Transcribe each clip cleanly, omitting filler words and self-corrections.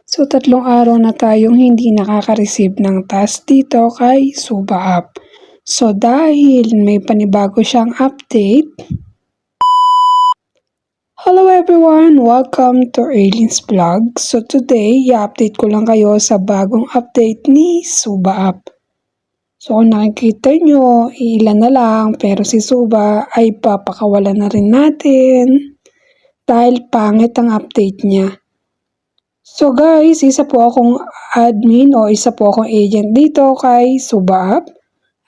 So, 3 araw na tayong hindi nakaka-receive ng task dito kay Suba App. So, dahil may panibago siyang update. Hello everyone! Welcome to Arlene's Vlog. So, today, i-update ko lang kayo sa bagong update ni Suba App. So, kung nakikita nyo, ilan na lang, pero si Suba ay papakawalan na rin natin dahil pangit ang update niya. So guys, isa po akong admin o isa po akong agent dito kay Suba App.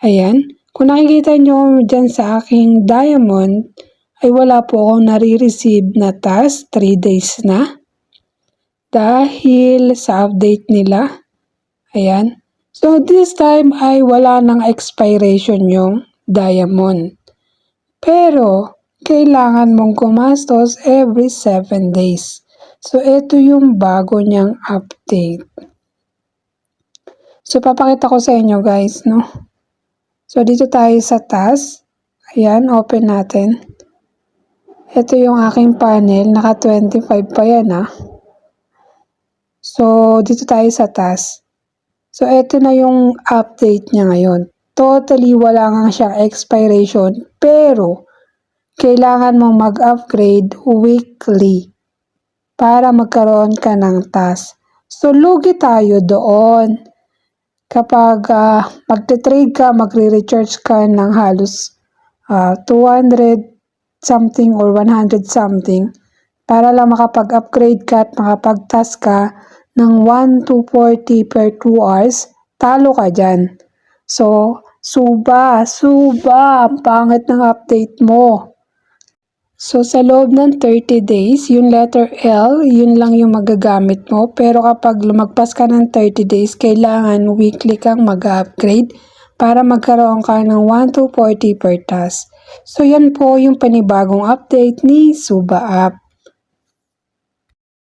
Ayan, kung nakikita nyo dyan sa aking diamond, ay wala po akong nare-receive na task, 3 days na. Dahil sa update nila. Ayan. So this time ay wala nang expiration yung diamond. Pero, kailangan mong gumastos every 7 days. So, ito yung bago niyang update. So, papakita ko sa inyo guys, no? So, dito tayo sa task. Ayan, open natin. Ito yung aking panel. Naka 25 pa yan, ah. So, dito tayo sa task. So, ito na yung update niya ngayon. Totally wala nga siyang expiration. Pero, kailangan mong mag-upgrade weekly para magkaroon ka ng task. So, lugi tayo doon. Kapag magte-trade ka, magre-recharge ka ng halos 200 something or 100 something para lang makapag-upgrade ka at makapag-task ka ng 1 to 40 per 2 hours, talo ka dyan. So, Suba, ang pangit ng update mo. So, sa loob ng 30 days, yung letter L, yun lang yung magagamit mo. Pero kapag lumagpas ka ng 30 days, kailangan weekly kang mag-upgrade para magkaroon ka ng 1 to 40 per task. So, yan po yung panibagong update ni Suba App.